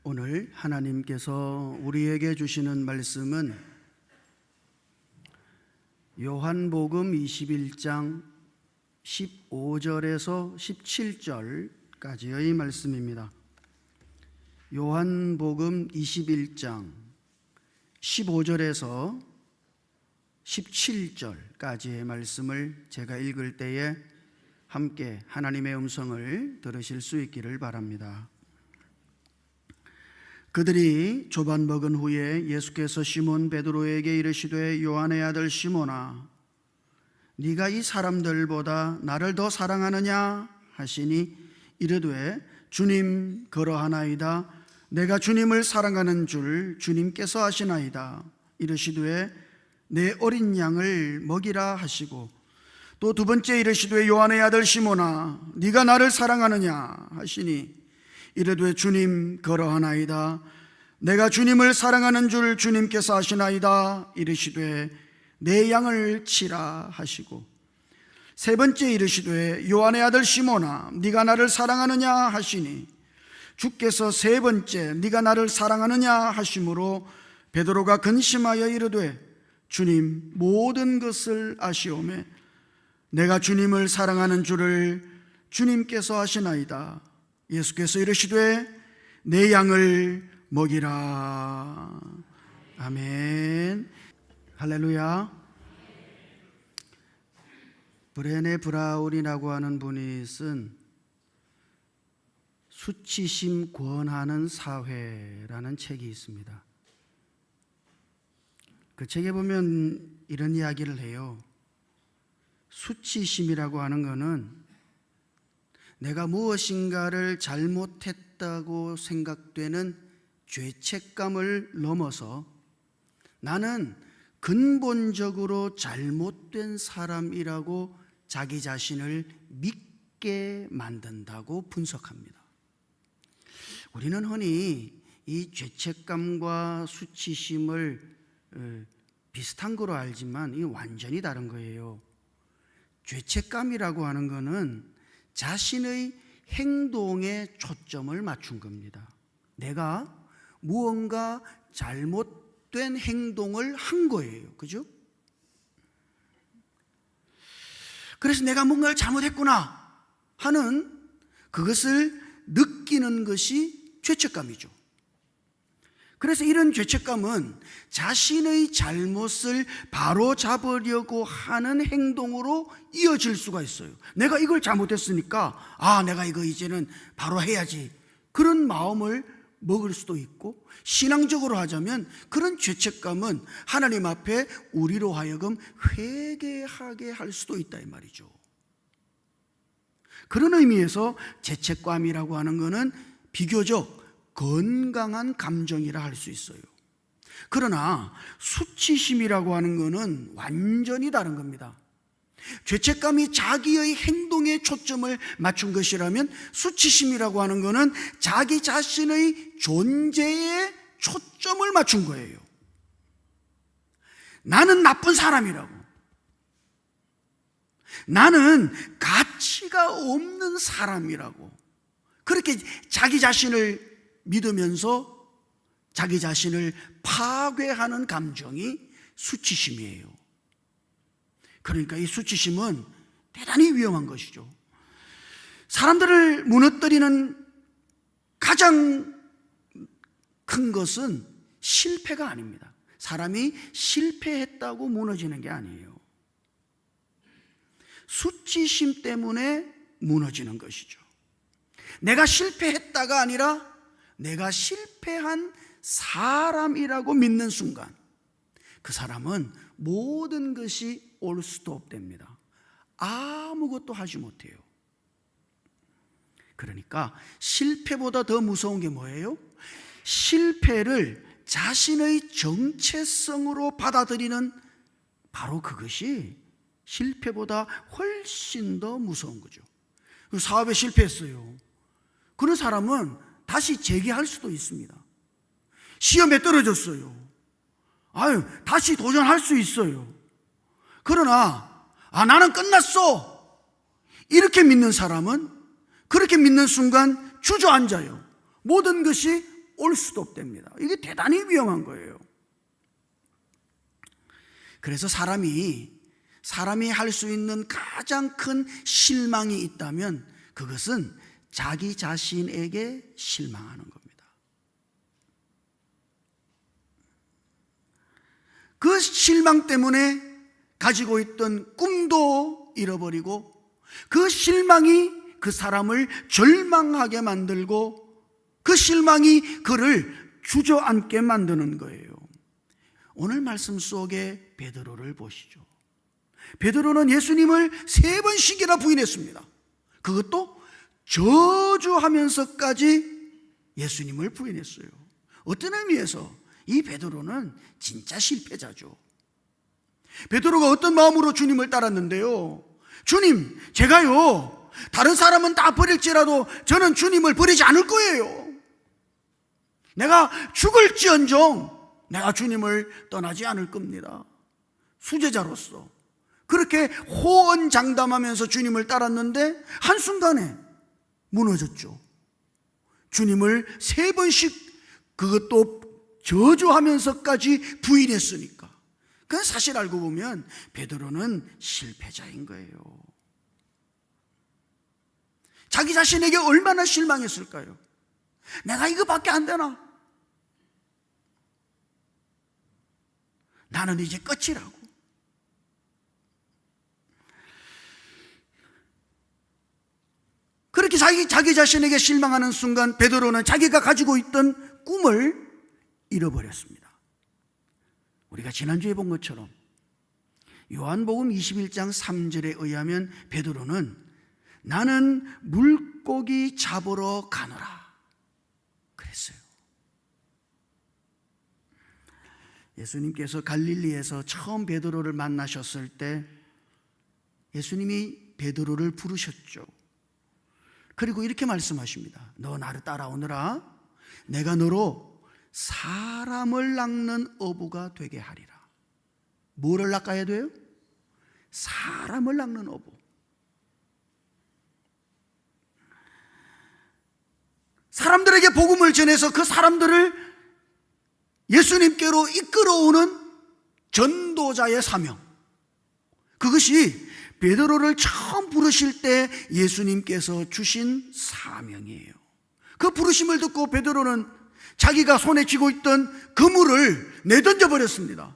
오늘 하나님께서 우리에게 주시는 말씀은 요한복음 21장 15절에서 17절까지의 말씀입니다. 요한복음 21장 15절에서 17절까지의 말씀을 제가 읽을 때에 함께 하나님의 음성을 들으실 수 있기를 바랍니다. 그들이 조반 먹은 후에 예수께서 시몬 베드로에게 이르시되 요한의 아들 시몬아 네가 이 사람들보다 나를 더 사랑하느냐 하시니 이르되 주님 그러하나이다. 내가 주님을 사랑하는 줄 주님께서 아시나이다. 이르시되 내 어린 양을 먹이라 하시고 또 두 번째 이르시되 요한의 아들 시몬아 네가 나를 사랑하느냐 하시니 이르되 주님 그러하나이다. 내가 주님을 사랑하는 줄 주님께서 아시나이다. 이르시되 내 양을 치라 하시고 세 번째 이르시되 요한의 아들 시몬아 네가 나를 사랑하느냐 하시니 주께서 세 번째 네가 나를 사랑하느냐 하심으로 베드로가 근심하여 이르되 주님 모든 것을 아시오매 내가 주님을 사랑하는 줄을 주님께서 아시나이다. 예수께서 이르시되 내 양을 먹이라. 아멘. 할렐루야. 브레네 브라운이라고 하는 분이 쓴 수치심 권하는 사회라는 책이 있습니다. 그 책에 보면 이런 이야기를 해요. 수치심이라고 하는 것은 내가 무엇인가를 잘못했다고 생각되는 죄책감을 넘어서 나는 근본적으로 잘못된 사람이라고 자기 자신을 믿게 만든다고 분석합니다. 우리는 흔히 이 죄책감과 수치심을 비슷한 거로 알지만 이게 완전히 다른 거예요. 죄책감이라고 하는 것은 자신의 행동에 초점을 맞춘 겁니다. 내가 무언가 잘못된 행동을 한 거예요. 그죠? 그래서 내가 뭔가를 잘못했구나 하는 그것을 느끼는 것이 죄책감이죠. 그래서 이런 죄책감은 자신의 잘못을 바로잡으려고 하는 행동으로 이어질 수가 있어요. 내가 이걸 잘못했으니까 내가 이거 이제는 바로 해야지. 그런 마음을 먹을 수도 있고 신앙적으로 하자면 그런 죄책감은 하나님 앞에 우리로 하여금 회개하게 할 수도 있다 이 말이죠. 그런 의미에서 죄책감이라고 하는 것은 비교적 건강한 감정이라 할 수 있어요. 그러나 수치심이라고 하는 것은 완전히 다른 겁니다. 죄책감이 자기의 행동에 초점을 맞춘 것이라면 수치심이라고 하는 것은 자기 자신의 존재에 초점을 맞춘 거예요. 나는 나쁜 사람이라고, 나는 가치가 없는 사람이라고 그렇게 자기 자신을 믿으면서 자기 자신을 파괴하는 감정이 수치심이에요. 그러니까 이 수치심은 대단히 위험한 것이죠. 사람들을 무너뜨리는 가장 큰 것은 실패가 아닙니다. 사람이 실패했다고 무너지는 게 아니에요. 수치심 때문에 무너지는 것이죠. 내가 실패했다가 아니라 내가 실패한 사람이라고 믿는 순간 그 사람은 모든 것이 올 수도 없답니다. 아무것도 하지 못해요. 그러니까 실패보다 더 무서운 게 뭐예요? 실패를 자신의 정체성으로 받아들이는 바로 그것이 실패보다 훨씬 더 무서운 거죠. 사업에 실패했어요. 그런 사람은 다시 재기할 수도 있습니다. 시험에 떨어졌어요. 다시 도전할 수 있어요. 그러나 나는 끝났어 이렇게 믿는 사람은 그렇게 믿는 순간 주저앉아요. 모든 것이 올 수도 없답니다. 이게 대단히 위험한 거예요. 그래서 사람이 할 수 있는 가장 큰 실망이 있다면 그것은 자기 자신에게 실망하는 겁니다. 그 실망 때문에 가지고 있던 꿈도 잃어버리고, 그 실망이 그 사람을 절망하게 만들고, 그 실망이 그를 주저앉게 만드는 거예요. 오늘 말씀 속에 베드로를 보시죠. 베드로는 예수님을 3번씩이나 부인했습니다. 그것도 저주하면서까지 예수님을 부인했어요. 어떤 의미에서 이 베드로는 진짜 실패자죠. 베드로가 어떤 마음으로 주님을 따랐는데요. 주님, 제가요, 다른 사람은 다 버릴지라도 저는 주님을 버리지 않을 거예요. 내가 죽을지언정 내가 주님을 떠나지 않을 겁니다. 수제자로서 그렇게 호언장담하면서 주님을 따랐는데 한순간에 무너졌죠. 주님을 3번씩, 그것도 저주하면서까지 부인했으니까. 그 사실 알고 보면 베드로는 실패자인 거예요. 자기 자신에게 얼마나 실망했을까요? 내가 이거밖에 안 되나? 나는 이제 끝이라고. 그렇게 자기 자신에게 실망하는 순간 베드로는 자기가 가지고 있던 꿈을 잃어버렸습니다. 우리가 지난주에 본 것처럼 요한복음 21장 3절에 의하면 베드로는 나는 물고기 잡으러 가노라 그랬어요. 예수님께서 갈릴리에서 처음 베드로를 만나셨을 때 예수님이 베드로를 부르셨죠. 그리고 이렇게 말씀하십니다. 너 나를 따라오너라. 내가 너로 사람을 낚는 어부가 되게 하리라. 뭐를 낚아야 돼요? 사람을 낚는 어부. 사람들에게 복음을 전해서 그 사람들을 예수님께로 이끌어오는 전도자의 사명, 그것이 베드로를 처음 부르실 때 예수님께서 주신 사명이에요. 그 부르심을 듣고 베드로는 자기가 손에 쥐고 있던 그물을 내던져 버렸습니다.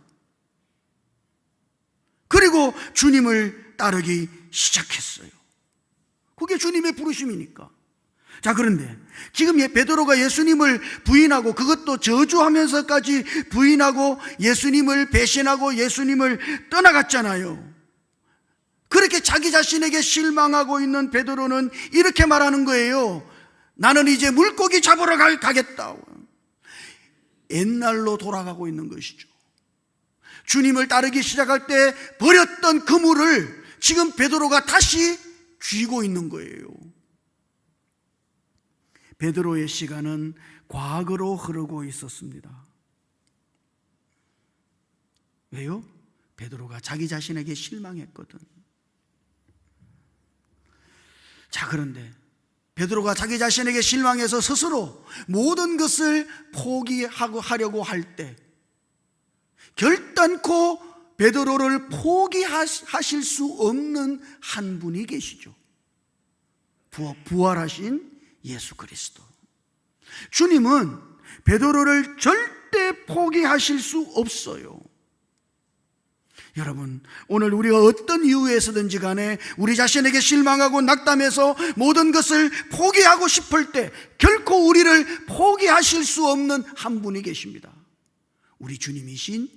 그리고 주님을 따르기 시작했어요. 그게 주님의 부르심이니까. 자, 그런데 지금 베드로가 예수님을 부인하고, 그것도 저주하면서까지 부인하고 예수님을 배신하고 예수님을 떠나갔잖아요. 그렇게 자기 자신에게 실망하고 있는 베드로는 이렇게 말하는 거예요. 나는 이제 물고기 잡으러 가겠다. 옛날로 돌아가고 있는 것이죠. 주님을 따르기 시작할 때 버렸던 그물을 지금 베드로가 다시 쥐고 있는 거예요. 베드로의 시간은 과거로 흐르고 있었습니다. 왜요? 베드로가 자기 자신에게 실망했거든. 자, 그런데 베드로가 자기 자신에게 실망해서 스스로 모든 것을 포기하려고 할 때 결단코 베드로를 포기하실 수 없는 한 분이 계시죠. 부활하신 예수 그리스도. 주님은 베드로를 절대 포기하실 수 없어요. 여러분, 오늘 우리가 어떤 이유에서든지 간에 우리 자신에게 실망하고 낙담해서 모든 것을 포기하고 싶을 때 결코 우리를 포기하실 수 없는 한 분이 계십니다. 우리 주님이신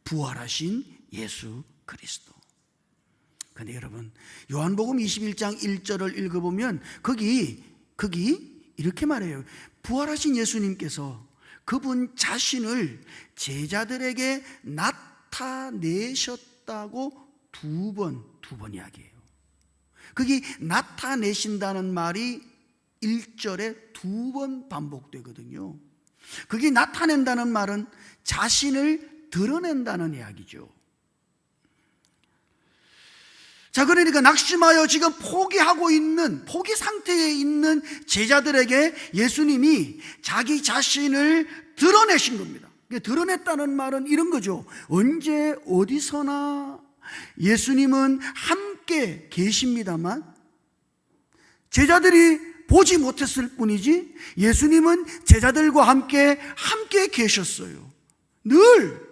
부활하신 예수 그리스도. 그런데 여러분, 요한복음 21장 1절을 읽어보면 거기 이렇게 말해요. 부활하신 예수님께서 그분 자신을 제자들에게 나타내셨다고 두 번 이야기해요. 거기 나타내신다는 말이 1절에 2번 반복되거든요. 거기 나타낸다는 말은 자신을 드러낸다는 이야기죠. 자, 그러니까 낙심하여 지금 포기하고 있는, 포기 상태에 있는 제자들에게 예수님이 자기 자신을 드러내신 겁니다. 드러냈다는 말은 이런 거죠. 언제 어디서나 예수님은 함께 계십니다만 제자들이 보지 못했을 뿐이지 예수님은 제자들과 함께 계셨어요. 늘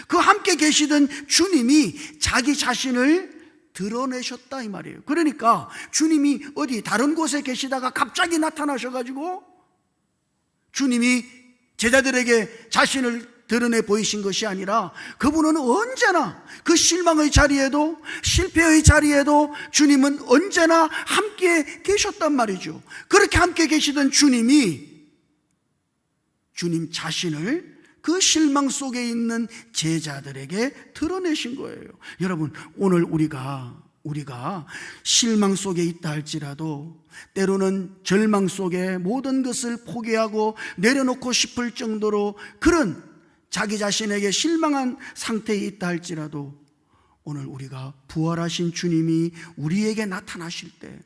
그 함께 계시던 주님이 자기 자신을 드러내셨다 이 말이에요. 그러니까 주님이 어디 다른 곳에 계시다가 갑자기 나타나셔가지고 주님이 제자들에게 자신을 드러내 보이신 것이 아니라 그분은 언제나 그 실망의 자리에도 실패의 자리에도 주님은 언제나 함께 계셨단 말이죠. 그렇게 함께 계시던 주님이 주님 자신을 그 실망 속에 있는 제자들에게 드러내신 거예요. 여러분, 오늘 우리가 실망 속에 있다 할지라도 때로는 절망 속에 모든 것을 포기하고 내려놓고 싶을 정도로 그런 자기 자신에게 실망한 상태에 있다 할지라도 오늘 우리가 부활하신 주님이 우리에게 나타나실 때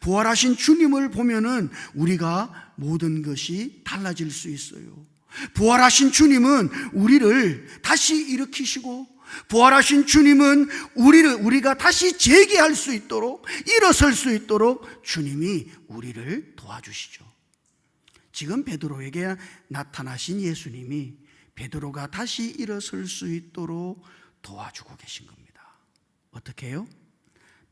부활하신 주님을 보면은 우리가 모든 것이 달라질 수 있어요. 부활하신 주님은 우리를 다시 일으키시고 부활하신 주님은 우리가 다시 재기할 수 있도록 일어설 수 있도록 주님이 우리를 도와주시죠. 지금 베드로에게 나타나신 예수님이 베드로가 다시 일어설 수 있도록 도와주고 계신 겁니다. 어떻게 해요?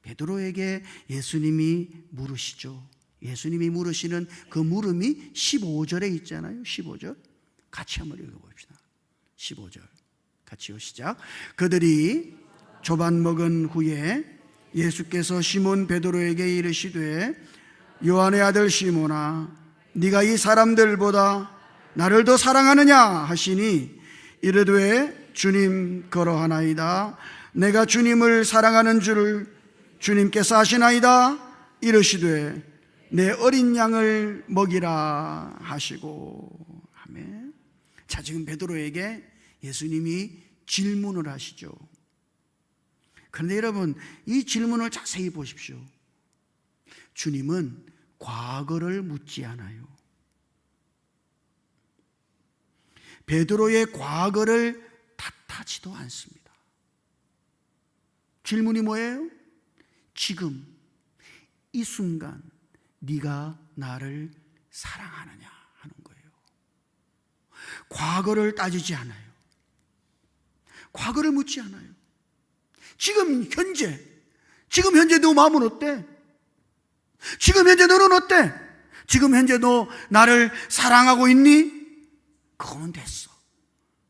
베드로에게 예수님이 물으시죠. 예수님이 물으시는 그 물음이 15절에 있잖아요. 15절 같이 한번 읽어봅시다. 15절 같이요. 시작. 그들이 조반 먹은 후에 예수께서 시몬 베드로에게 이르시되 요한의 아들 시몬아 네가 이 사람들보다 나를 더 사랑하느냐 하시니 이르되 주님 그러하나이다. 내가 주님을 사랑하는 줄을 주님께서 아시나이다. 이르시되 내 어린 양을 먹이라 하시고. 아멘. 자, 지금 베드로에게 예수님이 질문을 하시죠. 그런데 여러분, 이 질문을 자세히 보십시오. 주님은 과거를 묻지 않아요. 베드로의 과거를 탓하지도 않습니다. 질문이 뭐예요? 지금 이 순간 네가 나를 사랑하느냐 하는 거예요. 과거를 따지지 않아요. 과거를 묻지 않아요. 지금 현재 너 마음은 어때? 지금 현재 너는 어때? 지금 현재 너 나를 사랑하고 있니? 그거면 됐어.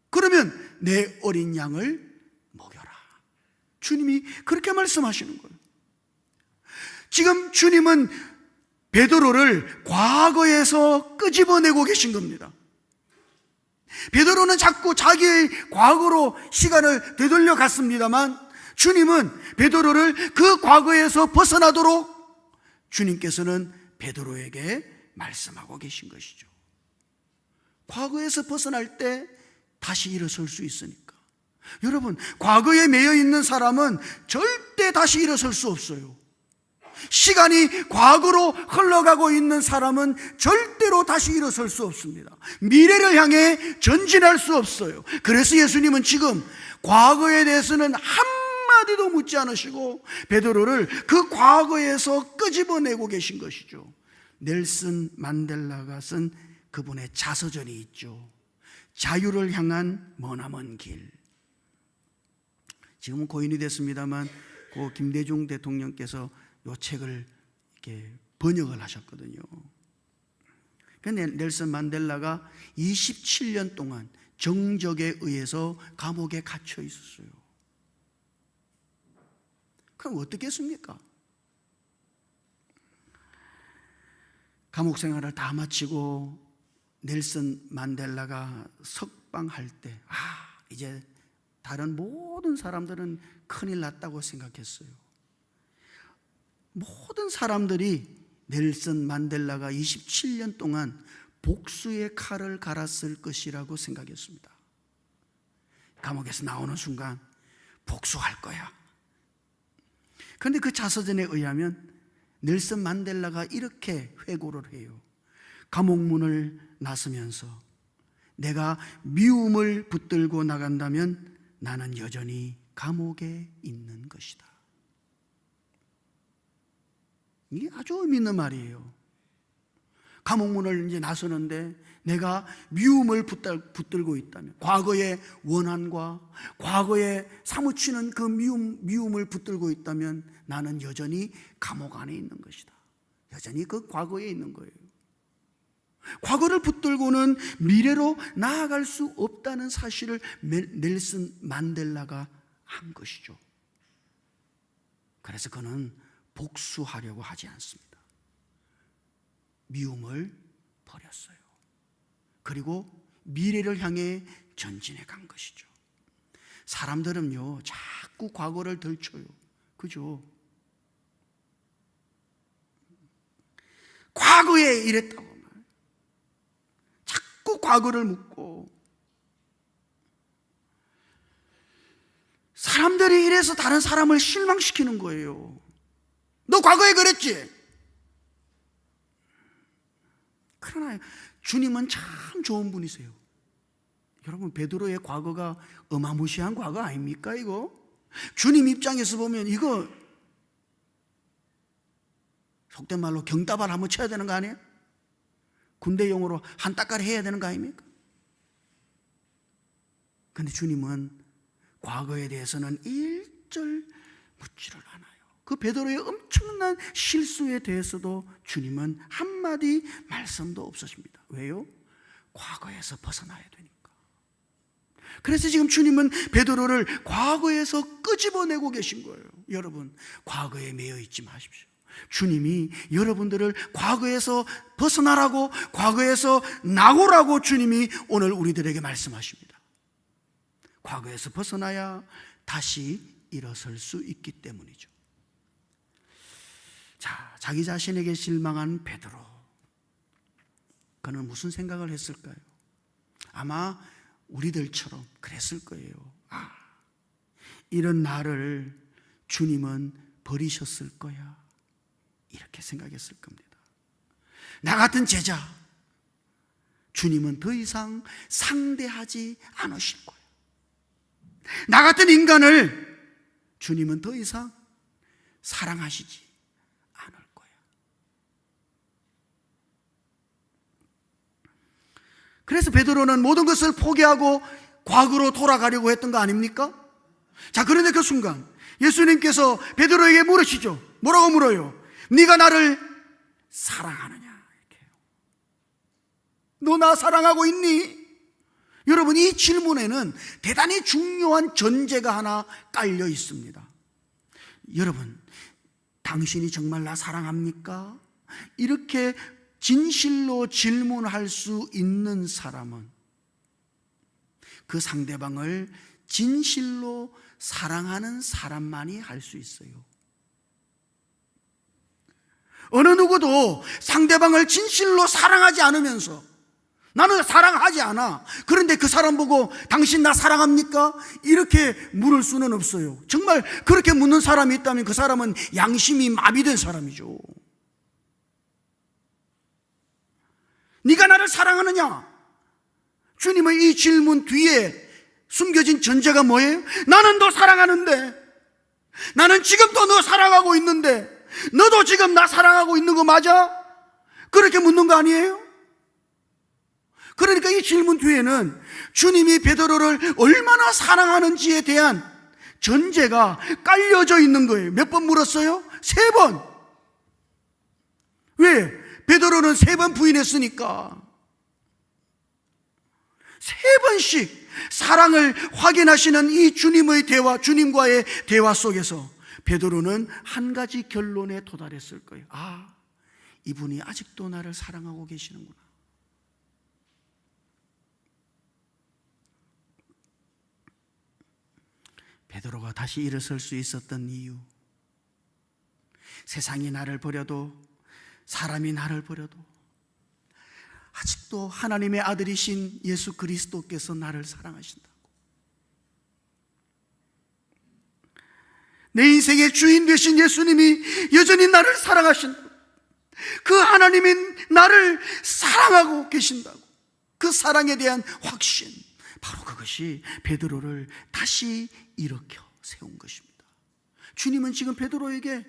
그러면 내 어린 양을 먹여라. 주님이 그렇게 말씀하시는 거예요. 지금 주님은 베드로를 과거에서 끄집어내고 계신 겁니다. 베드로는 자꾸 자기의 과거로 시간을 되돌려 갔습니다만 주님은 베드로를 그 과거에서 벗어나도록 주님께서는 베드로에게 말씀하고 계신 것이죠. 과거에서 벗어날 때 다시 일어설 수 있으니까. 여러분, 과거에 매여 있는 사람은 절대 다시 일어설 수 없어요. 시간이 과거로 흘러가고 있는 사람은 절대로 다시 일어설 수 없습니다. 미래를 향해 전진할 수 없어요. 그래서 예수님은 지금 과거에 대해서는 한마디도 묻지 않으시고 베드로를 그 과거에서 끄집어내고 계신 것이죠. 넬슨 만델라가 쓴 그분의 자서전이 있죠. 자유를 향한 머나먼 길. 지금은 고인이 됐습니다만 고 김대중 대통령께서 이 책을 이렇게 번역을 하셨거든요. 그런데 넬슨 만델라가 27년 동안 정적에 의해서 감옥에 갇혀 있었어요. 그럼 어떻게 했습니까? 감옥 생활을 다 마치고 넬슨 만델라가 석방할 때 이제 다른 모든 사람들은 큰일 났다고 생각했어요. 모든 사람들이 넬슨 만델라가 27년 동안 복수의 칼을 갈았을 것이라고 생각했습니다. 감옥에서 나오는 순간 복수할 거야. 그런데 그 자서전에 의하면 넬슨 만델라가 이렇게 회고를 해요. 감옥문을 나서면서 내가 미움을 붙들고 나간다면 나는 여전히 감옥에 있는 것이다. 이게 아주 의미 있는 말이에요. 감옥문을 이제 나서는데 내가 미움을 붙들고 있다면, 과거의 원한과 과거에 사무치는 그 미움을 붙들고 있다면 나는 여전히 감옥 안에 있는 것이다. 여전히 그 과거에 있는 거예요. 과거를 붙들고는 미래로 나아갈 수 없다는 사실을 넬슨 만델라가 한 것이죠. 그래서 그는 복수하려고 하지 않습니다. 미움을 버렸어요. 그리고 미래를 향해 전진해 간 것이죠. 사람들은요, 자꾸 과거를 들춰요. 그죠? 과거에 이랬다고 자꾸 과거를 묻고, 사람들이 이래서 다른 사람을 실망시키는 거예요. 너 과거에 그랬지? 그러나 주님은 참 좋은 분이세요. 여러분, 베드로의 과거가 어마무시한 과거 아닙니까 이거? 주님 입장에서 보면 이거 속된 말로 경다발 한번 쳐야 되는 거 아니에요? 군대용으로 한 따까리 해야 되는 거 아닙니까? 그런데 주님은 과거에 대해서는 일절 묻지를 않아요. 그 베드로의 엄청난 실수에 대해서도 주님은 한마디 말씀도 없으십니다. 왜요? 과거에서 벗어나야 되니까. 그래서 지금 주님은 베드로를 과거에서 끄집어내고 계신 거예요. 여러분, 과거에 매여 있지 마십시오. 주님이 여러분들을 과거에서 벗어나라고, 과거에서 나오라고 주님이 오늘 우리들에게 말씀하십니다. 과거에서 벗어나야 다시 일어설 수 있기 때문이죠. 자, 자기 자신에게 실망한 베드로, 그는 무슨 생각을 했을까요? 아마 우리들처럼 그랬을 거예요. 아, 이런 나를 주님은 버리셨을 거야, 이렇게 생각했을 겁니다. 나 같은 제자 주님은 더 이상 상대하지 않으실 거야. 나 같은 인간을 주님은 더 이상 사랑하시지 않을 거야. 그래서 베드로는 모든 것을 포기하고 과거로 돌아가려고 했던 거 아닙니까? 자, 그런데 그 순간 예수님께서 베드로에게 물으시죠. 뭐라고 물어요? 네가 나를 사랑하느냐? 이렇게. 너 나 사랑하고 있니? 여러분, 이 질문에는 대단히 중요한 전제가 하나 깔려 있습니다. 여러분, 당신이 정말 나 사랑합니까? 이렇게 진실로 질문할 수 있는 사람은 그 상대방을 진실로 사랑하는 사람만이 할 수 있어요. 어느 누구도 상대방을 진실로 사랑하지 않으면서 나는 사랑하지 않아, 그런데 그 사람 보고 당신 나 사랑합니까? 이렇게 물을 수는 없어요. 정말 그렇게 묻는 사람이 있다면 그 사람은 양심이 마비된 사람이죠. 네가 나를 사랑하느냐? 주님의 이 질문 뒤에 숨겨진 전제가 뭐예요? 나는 너 사랑하는데, 나는 지금도 너 사랑하고 있는데, 너도 지금 나 사랑하고 있는 거 맞아? 그렇게 묻는 거 아니에요? 그러니까 이 질문 뒤에는 주님이 베드로를 얼마나 사랑하는지에 대한 전제가 깔려져 있는 거예요. 몇 번 물었어요? 3번. 왜? 베드로는 3번 부인했으니까. 3번씩 사랑을 확인하시는 이 주님의 대화, 주님과의 대화 속에서 베드로는 한 가지 결론에 도달했을 거예요. 아, 이분이 아직도 나를 사랑하고 계시는구나. 베드로가 다시 일어설 수 있었던 이유, 세상이 나를 버려도, 사람이 나를 버려도 아직도 하나님의 아들이신 예수 그리스도께서 나를 사랑하신다고. 내 인생의 주인 되신 예수님이 여전히 나를 사랑하신다, 그 하나님이 나를 사랑하고 계신다고, 그 사랑에 대한 확신, 바로 그것이 베드로를 다시 일으켜 세운 것입니다. 주님은 지금 베드로에게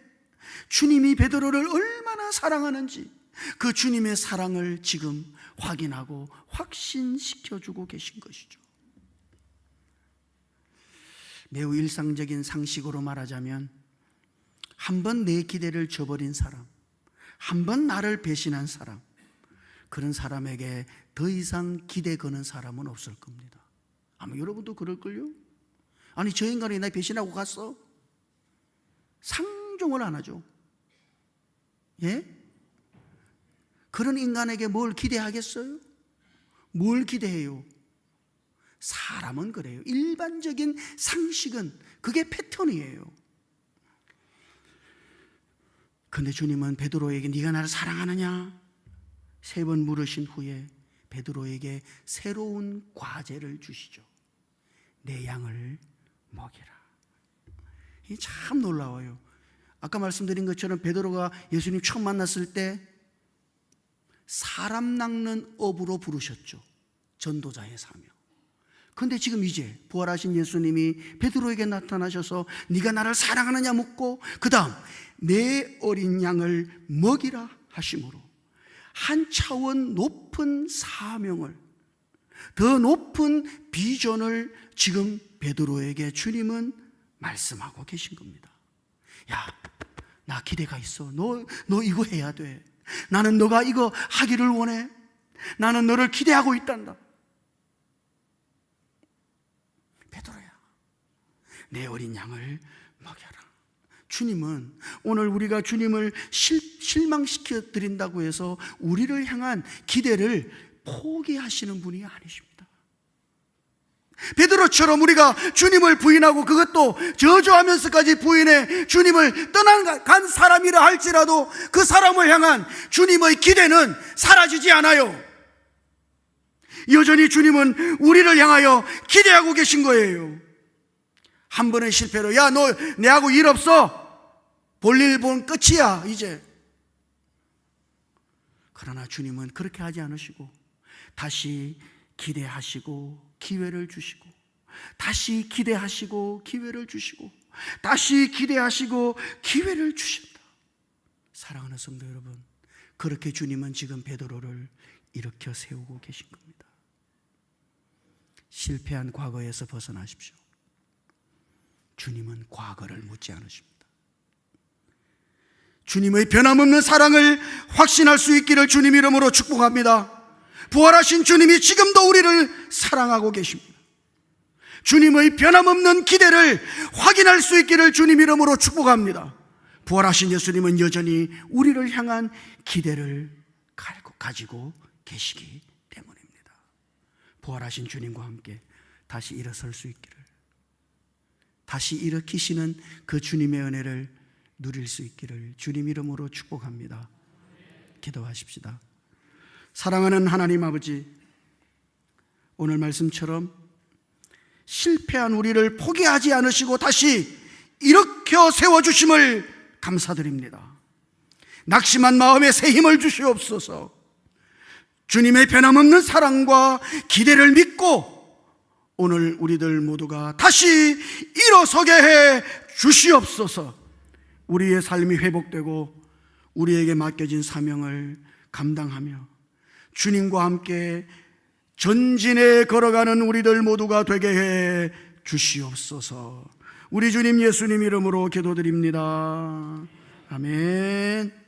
주님이 베드로를 얼마나 사랑하는지 그 주님의 사랑을 지금 확인하고 확신시켜주고 계신 것이죠. 매우 일상적인 상식으로 말하자면, 한 번 내 기대를 저버린 사람, 한 번 나를 배신한 사람, 그런 사람에게 더 이상 기대 거는 사람은 없을 겁니다. 아마 여러분도 그럴걸요? 아니, 저 인간이 나 배신하고 갔어? 상종을 안 하죠. 예? 그런 인간에게 뭘 기대하겠어요? 뭘 기대해요? 사람은 그래요. 일반적인 상식은 그게 패턴이에요. 그런데 주님은 베드로에게 네가 나를 사랑하느냐? 3번 물으신 후에 베드로에게 새로운 과제를 주시죠. 내 양을 먹이라. 이게 참 놀라워요. 아까 말씀드린 것처럼 베드로가 예수님 처음 만났을 때 사람 낚는 업으로 부르셨죠. 전도자의 사명. 그런데 지금 이제 부활하신 예수님이 베드로에게 나타나셔서 네가 나를 사랑하느냐 묻고, 그 다음 내 어린 양을 먹이라 하심으로 한 차원 높은 사명을, 더 높은 비전을 지금 베드로에게 주님은 말씀하고 계신 겁니다. 야, 나 기대가 있어. 너 이거 해야 돼. 나는 너가 이거 하기를 원해. 나는 너를 기대하고 있단다. 베드로야, 내 어린 양을 먹여라. 주님은 오늘 우리가 주님을 실망시켜 드린다고 해서 우리를 향한 기대를 포기하시는 분이 아니십니다. 베드로처럼 우리가 주님을 부인하고 그것도 저주하면서까지 부인해 주님을 떠나간 사람이라 할지라도 그 사람을 향한 주님의 기대는 사라지지 않아요. 여전히 주님은 우리를 향하여 기대하고 계신 거예요. 한 번의 실패로 야, 너 내하고 일 없어. 볼일 본 끝이야 이제. 그러나 주님은 그렇게 하지 않으시고 다시 기대하시고 기회를 주시고, 다시 기대하시고 기회를 주시고, 다시 기대하시고 기회를 주신다. 사랑하는 성도 여러분, 그렇게 주님은 지금 베드로를 일으켜 세우고 계신 겁니다. 실패한 과거에서 벗어나십시오. 주님은 과거를 묻지 않으십니다. 주님의 변함없는 사랑을 확신할 수 있기를 주님 이름으로 축복합니다. 부활하신 주님이 지금도 우리를 사랑하고 계십니다. 주님의 변함없는 기대를 확인할 수 있기를 주님 이름으로 축복합니다. 부활하신 예수님은 여전히 우리를 향한 기대를 가지고 계시기 때문입니다. 부활하신 주님과 함께 다시 일어설 수 있기를, 다시 일으키시는 그 주님의 은혜를 누릴 수 있기를 주님 이름으로 축복합니다. 기도하십시다. 사랑하는 하나님 아버지, 오늘 말씀처럼 실패한 우리를 포기하지 않으시고 다시 일으켜 세워주심을 감사드립니다. 낙심한 마음에 새 힘을 주시옵소서. 주님의 변함없는 사랑과 기대를 믿고 오늘 우리들 모두가 다시 일어서게 해 주시옵소서. 우리의 삶이 회복되고 우리에게 맡겨진 사명을 감당하며 주님과 함께 전진에 걸어가는 우리들 모두가 되게 해 주시옵소서. 우리 주님 예수님 이름으로 기도드립니다. 아멘.